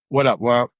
What up? Well,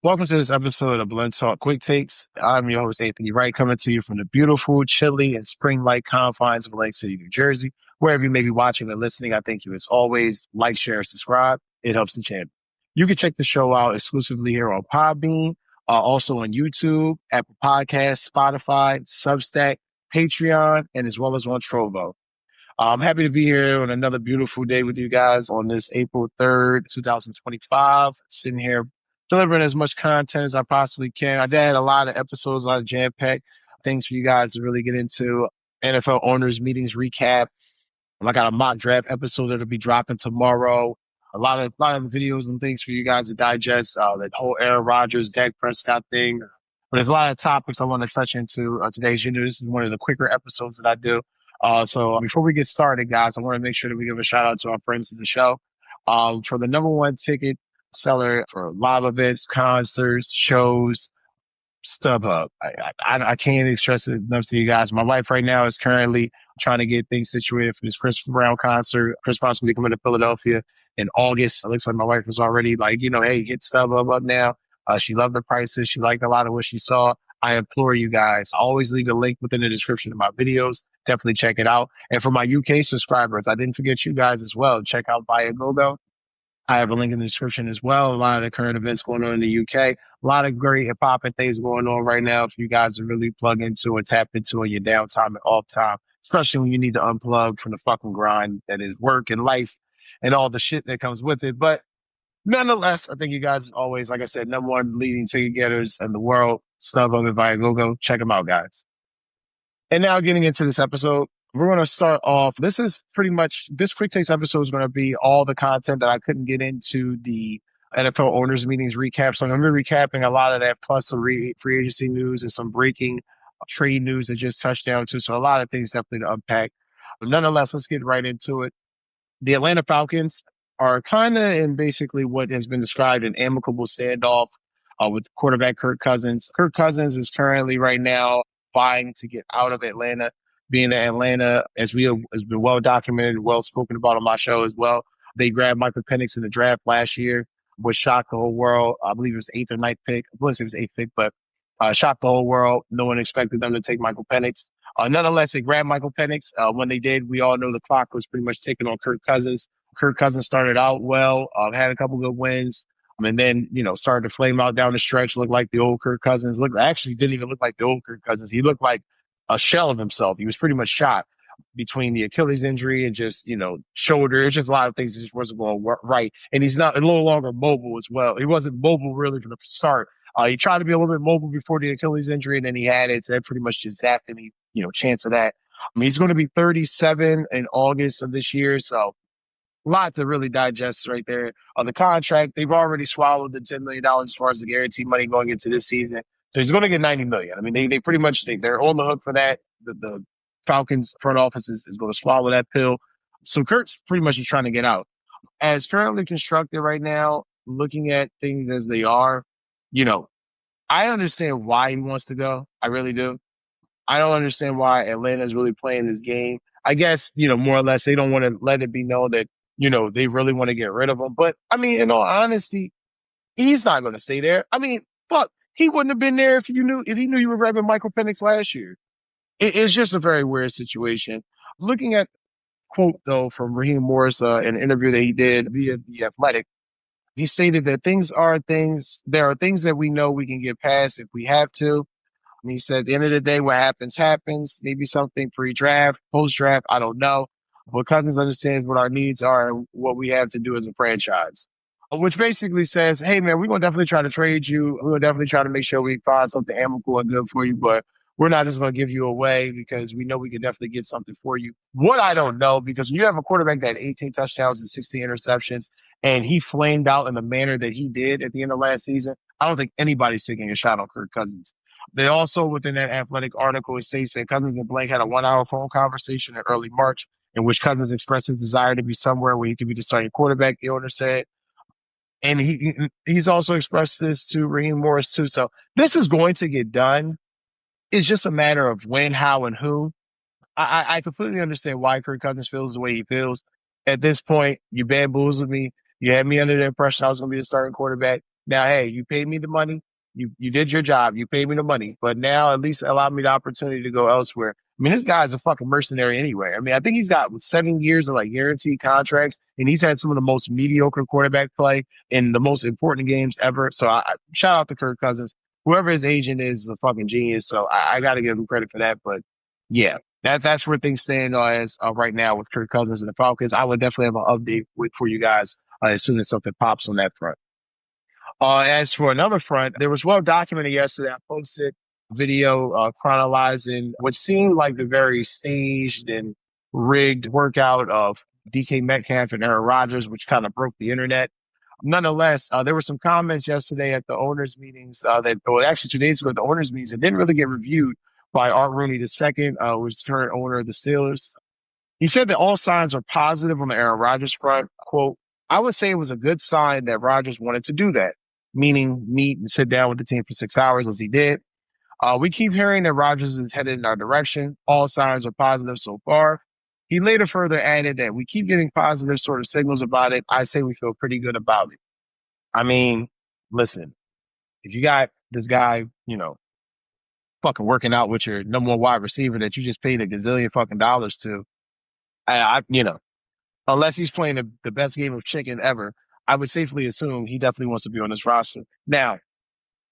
welcome to this episode of Blunt Talk Quick Takes. I'm your host, Anthony Wright, coming to you from the beautiful, chilly, and spring-like confines of Lake City, New Jersey. Wherever you may be watching or listening, I thank you as always. Like, share, subscribe. It helps the channel. You can check the show out exclusively here on Podbean, also on YouTube, Apple Podcasts, Spotify, Substack, Patreon, and as well as on Trovo. I'm happy to be here on another beautiful day with you guys on this April 3rd, 2025. Sitting here delivering as much content as I possibly can. I did a lot of episodes, a lot of jam-packed things for you guys to really get into. NFL owners meetings recap. I got a mock draft episode that'll be dropping tomorrow. A lot of videos and things for you guys to digest. That whole Aaron Rodgers, Dak Prescott thing. But there's a lot of topics I want to touch into today. As you know, this is one of the quicker episodes that I do. So before we get started, guys, I want to make sure that we give a shout out to our friends of the show. For the number one ticket seller for live events, concerts, shows, StubHub. I can't stress it enough to you guys. My wife right now is currently trying to get things situated for this Chris Brown concert. Chris Brown's going to be coming to Philadelphia in August. It looks like my wife was already like, hey, get StubHub up now. She loved the prices. She liked a lot of what she saw. I implore you guys, always leave the link within the description of my videos. Definitely check it out. And for my UK subscribers, I didn't forget you guys as well. Check out Viagogo. I have a link in the description as well. A lot of the current events going on in the UK. A lot of great hip hop and things going on right now for you guys to really plug into and tap into in your downtime and off time, especially when you need to unplug from the fucking grind that is work and life and all the shit that comes with it. But nonetheless, I think you guys always, like I said, number one leading ticket getters in the world. StubHub and Viagogo. Check them out, guys. And now getting into this episode, we're going to start off. This is pretty much, this quick takes episode is going to be all the content that I couldn't get into the NFL owners meetings recap. So I'm going to be recapping a lot of that, plus some free agency news and some breaking trade news that just touched down too. So a lot of things definitely to unpack. But nonetheless, let's get right into it. The Atlanta Falcons are kind of in basically what has been described an amicable standoff with quarterback Kirk Cousins. Kirk Cousins is currently right now vying to get out of Atlanta. Being that Atlanta, as has been well documented, well spoken about on my show as well. They grabbed Michael Penix in the draft last year, which shocked the whole world. I believe it was eighth or ninth pick. I believe it was eighth pick, but shocked the whole world. No one expected them to take Michael Penix. Nonetheless, they grabbed Michael Penix. When they did, we all know the clock was pretty much ticking on Kirk Cousins. Kirk Cousins started out well, had a couple good wins, and then started to flame out down the stretch. Looked like the old Kirk Cousins. Actually didn't even look like the old Kirk Cousins. He looked like a shell of himself. He was pretty much shot between the Achilles injury and just shoulder. It's just a lot of things that just wasn't going right, and he's not no longer mobile as well. He wasn't mobile really from the start. He tried to be a little bit mobile before the Achilles injury, and then he had it. So that pretty much just zapped any, chance of that. I mean, he's going to be 37 in August of this year. So a lot to really digest right there. On the contract, they've already swallowed the $10 million as far as the guaranteed money going into this season. So he's going to get 90 million. I mean, they pretty much, they're on the hook for that. The Falcons front office is going to swallow that pill. So Kurt's pretty much just trying to get out. As currently constructed right now, looking at things as they are, I understand why he wants to go. I really do. I don't understand why Atlanta is really playing this game. I guess, more or less they don't want to let it be known that, they really want to get rid of him. But I mean, in all honesty, he's not going to stay there. I mean, fuck, he wouldn't have been there if he knew you were grabbing Michael Penix last year. It's just a very weird situation. Looking at quote though from Raheem Morris, an interview that he did via The Athletic, he stated that things are things. There are things that we know we can get past if we have to. And he said, at the end of the day, what happens, happens. Maybe something pre-draft, post-draft, I don't know. But Cousins understands what our needs are and what we have to do as a franchise. Which basically says, hey, man, we're going to definitely try to trade you. We're going to definitely try to make sure we find something amicable and good for you. But we're not just going to give you away because we know we can definitely get something for you. What I don't know, because when you have a quarterback that had 18 touchdowns and 16 interceptions, and he flamed out in the manner that he did at the end of last season, I don't think anybody's taking a shot on Kirk Cousins. They also, within that athletic article, it states that Cousins and Blank had a 1 hour phone conversation in early March in which Cousins expressed his desire to be somewhere where he could be the starting quarterback, the owner said. And he's also expressed this to Raheem Morris too. So this is going to get done. It's just a matter of when, how, and who. I completely understand why Kirk Cousins feels the way he feels. At this point, you bamboozled me. You had me under the impression I was going to be the starting quarterback. Now, hey, you paid me the money. You did your job. You paid me the money, but now at least allow me the opportunity to go elsewhere. I mean, this guy's a fucking mercenary anyway. I mean, I think he's got 7 years of like guaranteed contracts, and he's had some of the most mediocre quarterback play in the most important games ever. So I shout out to Kirk Cousins. Whoever his agent is a fucking genius. So I got to give him credit for that. But yeah, that's where things stand as right now with Kirk Cousins and the Falcons. I would definitely have an update for you guys as soon as something pops on that front. As for another front, there was well documented yesterday. I posted a video chronologizing what seemed like the very staged and rigged workout of DK Metcalf and Aaron Rodgers, which kind of broke the internet. Nonetheless, there were some comments yesterday at the owners' meetings or actually 2 days ago at the owners' meetings that didn't really get reviewed by Art Rooney II, who's the current owner of the Steelers. He said that all signs are positive on the Aaron Rodgers front. Quote, I would say it was a good sign that Rodgers wanted to do that, meaning meet and sit down with the team for 6 hours as he did. We keep hearing that Rodgers is headed in our direction. All signs are positive so far. He later further added that we keep getting positive sort of signals about it. I say we feel pretty good about it. I mean, listen, if you got this guy, fucking working out with your number one wide receiver that you just paid a gazillion fucking dollars to, unless he's playing the best game of chicken ever, I would safely assume he definitely wants to be on this roster. Now,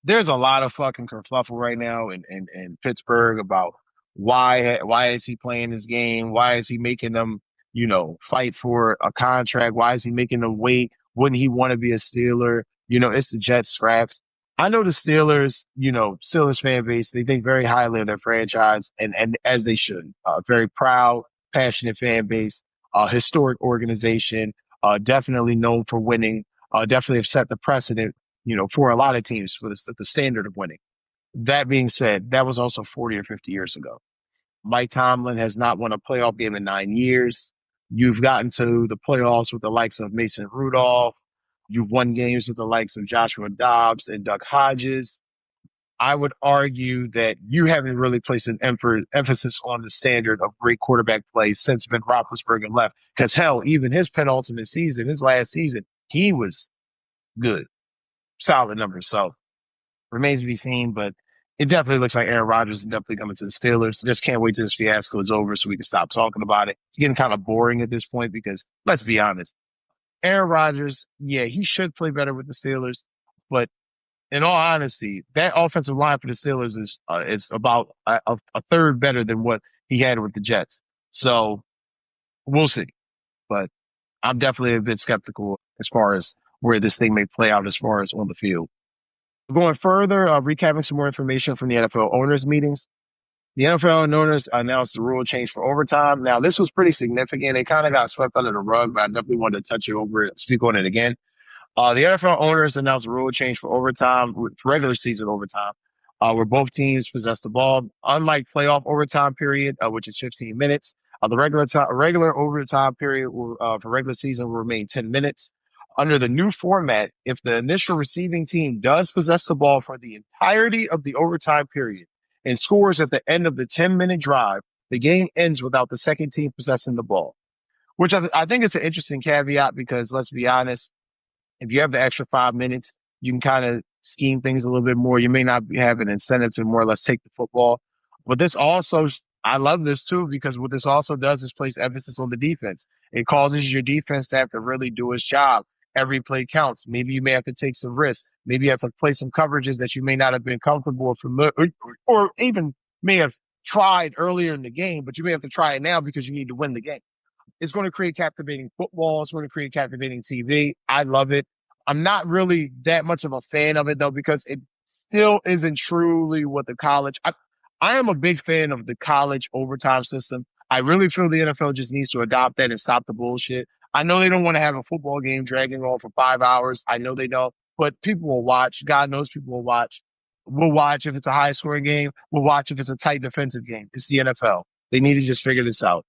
there's a lot of fucking kerfluffle right now in Pittsburgh about why is he playing this game? Why is he making them, fight for a contract? Why is he making them wait? Wouldn't he want to be a Steeler? It's the Jets scraps. I know the Steelers, Steelers fan base, they think very highly of their franchise and as they should. Very proud, passionate fan base, historic organization, definitely known for winning, definitely have set the precedent for a lot of teams for the standard of winning. That being said, that was also 40 or 50 years ago. Mike Tomlin has not won a playoff game in 9 years. You've gotten to the playoffs with the likes of Mason Rudolph. You've won games with the likes of Joshua Dobbs and Duck Hodges. I would argue that you haven't really placed an emphasis on the standard of great quarterback play since Ben Roethlisberger left. Because hell, even his penultimate season, his last season, he was good, solid numbers. So remains to be seen, but it definitely looks like Aaron Rodgers is definitely coming to the Steelers. Just can't wait till this fiasco is over so we can stop talking about it. It's getting kind of boring at this point because let's be honest, Aaron Rodgers, yeah, he should play better with the Steelers, but in all honesty, that offensive line for the Steelers is about a third better than what he had with the Jets. So we'll see, but I'm definitely a bit skeptical as far as where this thing may play out as far as on the field. Going further, recapping some more information from the NFL owners meetings. The NFL owners announced the rule change for overtime. Now, this was pretty significant. It kind of got swept under the rug, but I definitely wanted to touch it over, speak on it again. The NFL owners announced a rule change for overtime, for regular season overtime, where both teams possess the ball. Unlike playoff overtime period, which is 15 minutes, the regular overtime period for regular season will remain 10 minutes. Under the new format, if the initial receiving team does possess the ball for the entirety of the overtime period and scores at the end of the 10-minute drive, the game ends without the second team possessing the ball, which I think is an interesting caveat because let's be honest, if you have the extra 5 minutes, you can kind of scheme things a little bit more. You may not have an incentive to more or less take the football. But this also, I love this too, because what this also does is place emphasis on the defense. It causes your defense to have to really do its job. Every play counts. Maybe you may have to take some risks. Maybe you have to play some coverages that you may not have been comfortable or familiar, or even may have tried earlier in the game, but you may have to try it now because you need to win the game. It's going to create captivating football. It's going to create captivating TV. I love it. I'm not really that much of a fan of it though, because it still isn't truly what the college. I am a big fan of the college overtime system. I really feel the NFL just needs to adopt that and stop the bullshit. I know they don't want to have a football game dragging on for 5 hours. I know they don't, but people will watch. God knows people will watch. We'll watch if it's a high scoring game. We'll watch if it's a tight defensive game. It's the NFL. They need to just figure this out.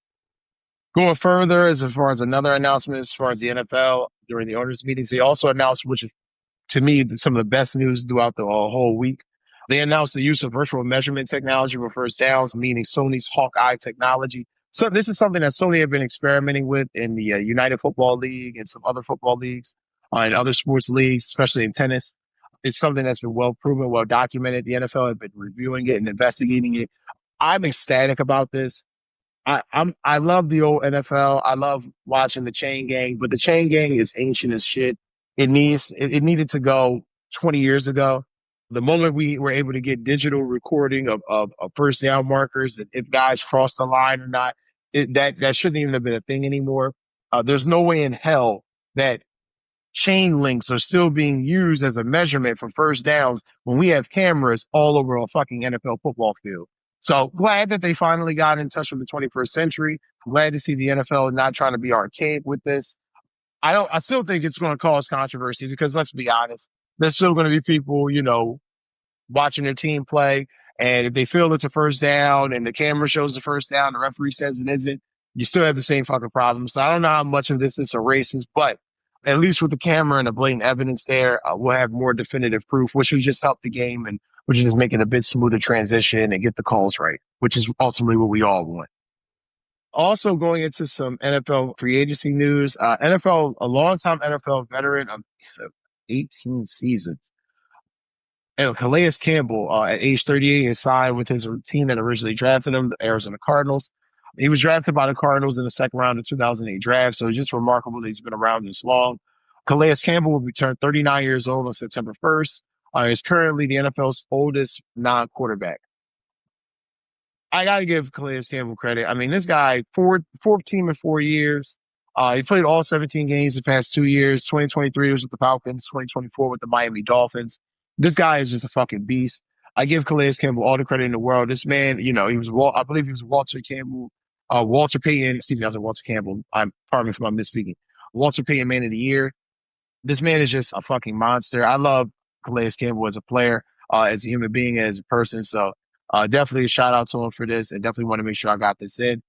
Going further, as far as another announcement, as far as the NFL during the owners' meetings, they also announced, which is to me some of the best news throughout the whole week. They announced the use of virtual measurement technology for first downs, meaning Sony's Hawkeye technology. So this is something that Sony have been experimenting with in the United Football League and some other football leagues and other sports leagues, especially in tennis. It's something that's been well proven, well documented. The NFL has been reviewing it and investigating it. I'm ecstatic about this. I love the old NFL. I love watching the chain gang, but the chain gang is ancient as shit. It needed to go 20 years ago. The moment we were able to get digital recording of first down markers and if guys crossed the line or not, that shouldn't even have been a thing anymore. There's no way in hell that chain links are still being used as a measurement for first downs when we have cameras all over a fucking NFL football field. So glad that they finally got in touch with the 21st century. Glad to see the NFL not trying to be archaic with this. I still think it's going to cause controversy because let's be honest, there's still going to be people, watching their team play. And if they feel it's a first down and the camera shows the first down, the referee says it isn't, you still have the same fucking problem. So I don't know how much of this is a racist, but at least with the camera and the blatant evidence there, we'll have more definitive proof, which will just help the game and which is just make it a bit smoother transition and get the calls right, which is ultimately what we all want. Also going into some NFL free agency news, a longtime NFL veteran of 18 seasons, and Calais Campbell, at age 38, is signed with his team that originally drafted him, the Arizona Cardinals. He was drafted by the Cardinals in the second round of 2008 draft, so it's just remarkable that he's been around this long. Calais Campbell will be turned 39 years old on September 1st. He's currently the NFL's oldest non-quarterback. I got to give Calais Campbell credit. I mean, this guy, fourth team in 4 years. He played all 17 games the past 2 years. 2023 was with the Falcons, 2024 with the Miami Dolphins. This guy is just a fucking beast. I give Calais Campbell all the credit in the world. This man, I believe he was Walter Campbell, Walter Payton, excuse me, I was Walter Campbell. Pardon me if I'm misspeaking. Walter Payton Man of the Year. This man is just a fucking monster. I love Calais Campbell as a player, as a human being, as a person. So, definitely a shout out to him for this and definitely want to make sure I got this in.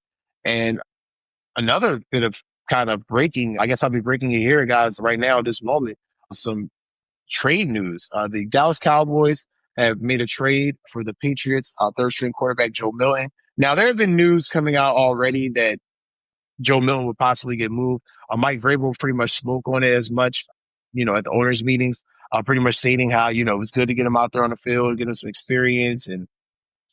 And another bit of kind of breaking, I guess I'll be breaking it here, guys, right now at this moment. Some trade news. The Dallas Cowboys have made a trade for the Patriots, third string quarterback Joe Milton. Now, there have been news coming out already that Joe Milton would possibly get moved. Mike Vrabel pretty much spoke on it as much, at the owners' meetings, pretty much stating how, it was good to get him out there on the field, get him some experience and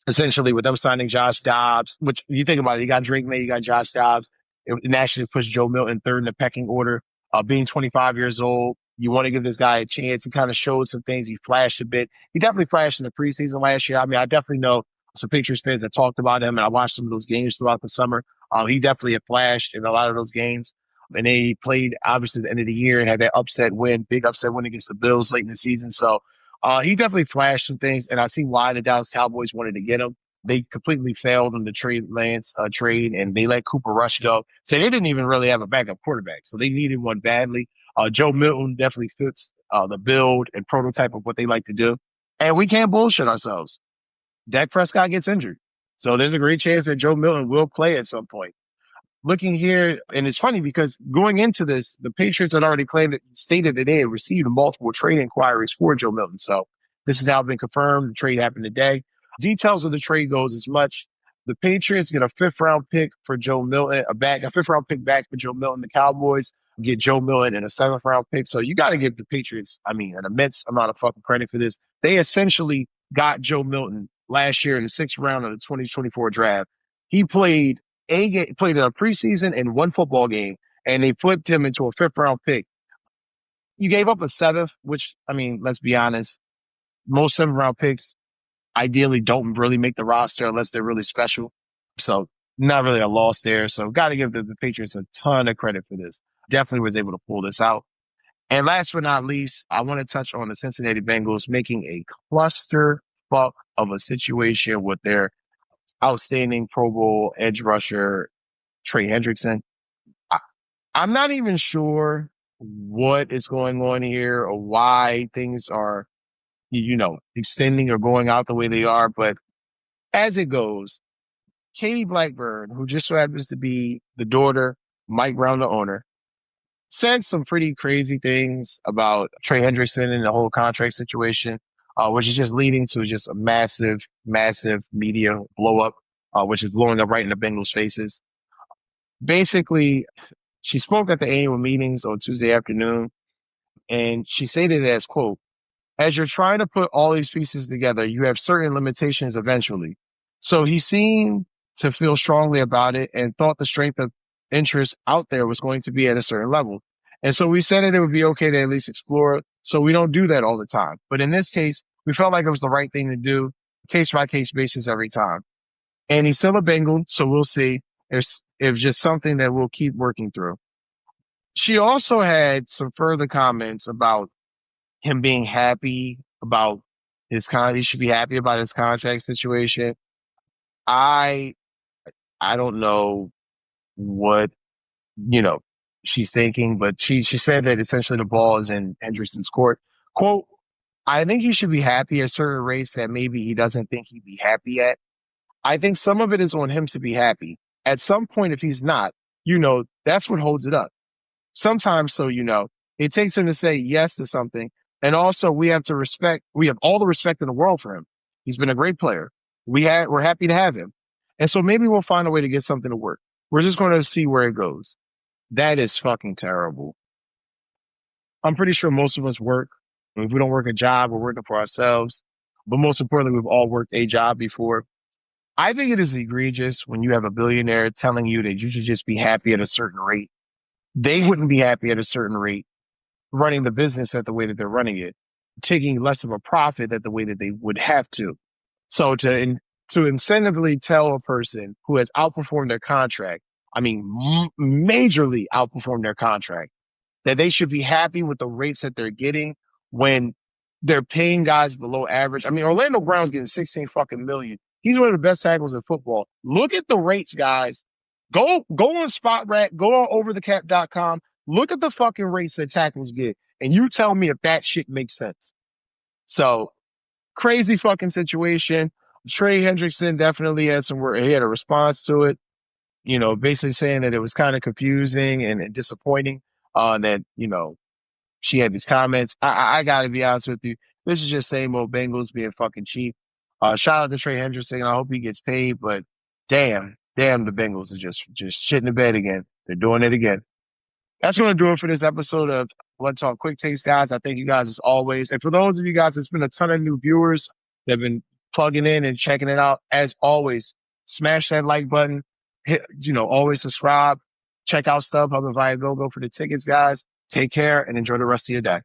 essentially with them signing Josh Dobbs, which you think about it, you got Drake May, you got Josh Dobbs. It naturally pushed Joe Milton third in the pecking order. Being 25 years old, you want to give this guy a chance. He kind of showed some things. He flashed a bit. He definitely flashed in the preseason last year. I mean, I definitely know some Patriots fans that talked about him, and I watched some of those games throughout the summer. He definitely had flashed in a lot of those games. And then he played, obviously, at the end of the year and had that big upset win against the Bills late in the season. So he definitely flashed some things, and I see why the Dallas Cowboys wanted to get him. They completely failed in the trade, and they let Cooper Rush go. So they didn't even really have a backup quarterback. So they needed one badly. Joe Milton definitely fits the build and prototype of what they like to do. And we can't bullshit ourselves. Dak Prescott gets injured. So there's a great chance that Joe Milton will play at some point. Looking here, and it's funny because going into this, the Patriots had already stated that they had received multiple trade inquiries for Joe Milton. So this has now been confirmed. The trade happened today. Details of the trade goes as much. The Patriots get a fifth round pick for Joe Milton, a fifth round pick back for Joe Milton. The Cowboys get Joe Milton and a seventh round pick. So you got to give the Patriots, an immense amount of fucking credit for this. They essentially got Joe Milton last year in the sixth round of the 2024 draft. He played played in a preseason and one football game, and they flipped him into a fifth round pick. You gave up a seventh, which, let's be honest, most seventh round picks ideally don't really make the roster unless they're really special. So not really a loss there. So got to give the Patriots a ton of credit for this. Definitely was able to pull this out. And last but not least, I want to touch on the Cincinnati Bengals making a cluster fuck of a situation with their outstanding Pro Bowl edge rusher, Trey Hendrickson. I'm not even sure what is going on here or why things are, extending or going out the way they are. But as it goes, Katie Blackburn, who just so happens to be the daughter, Mike Brown, the owner, said some pretty crazy things about Trey Hendrickson and the whole contract situation, which is just leading to just a massive, massive media blow up, which is blowing up right in the Bengals' faces. Basically, she spoke at the annual meetings on Tuesday afternoon, and she stated it as, quote, as you're trying to put all these pieces together, you have certain limitations eventually. So he seemed to feel strongly about it and thought the strength of interest out there was going to be at a certain level. And so we said that it would be okay to at least explore. So we don't do that all the time. But in this case, we felt like it was the right thing to do, case by case basis every time. And he's still a Bengal, so we'll see. It's just something that we'll keep working through. She also had some further comments about him being happy about he should be happy about his contract situation. I I don't know what, you know, she's thinking, but she said that essentially the ball is in Hendrickson's court. Quote, I think he should be happy at certain rates that maybe he doesn't think he'd be happy at. I think some of it is on him to be happy. At some point, if he's not, that's what holds it up. Sometimes, so it takes him to say yes to something. And also we have all the respect in the world for him. He's been a great player. We're happy to have him. And so maybe we'll find a way to get something to work. We're just going to see where it goes. That is fucking terrible. I'm pretty sure most of us work. If we don't work a job, we're working for ourselves. But most importantly, we've all worked a job before. I think it is egregious when you have a billionaire telling you that you should just be happy at a certain rate. They wouldn't be happy at a certain rate running the business at the way that they're running it, taking less of a profit at the way that they would have to. So to incentively tell a person who has outperformed their contract, I mean, majorly outperformed their contract, that they should be happy with the rates that they're getting when they're paying guys below average. I mean, Orlando Brown's getting 16 fucking million. He's one of the best tackles in football. Look at the rates, guys. Go on Spot Rack, go on overthecap.com. Look at the fucking rates that tackles get, and you tell me if that shit makes sense. So crazy fucking situation. Trey Hendrickson definitely had he had a response to it, basically saying that it was kind of confusing and disappointing, that, she had these comments. I gotta be honest with you. This is just same old Bengals being fucking cheap. Shout out to Trey Hendrickson. I hope he gets paid, but damn, the Bengals are just shitting the bed again. They're doing it again. That's going to do it for this episode of Let's Talk Quick Takes, guys. I thank you guys as always. And for those of you guys, there's been a ton of new viewers that have been plugging in and checking it out. As always, smash that like button. Hit, always subscribe. Check out StubHub and Viagogo for the tickets, guys. Take care and enjoy the rest of your day.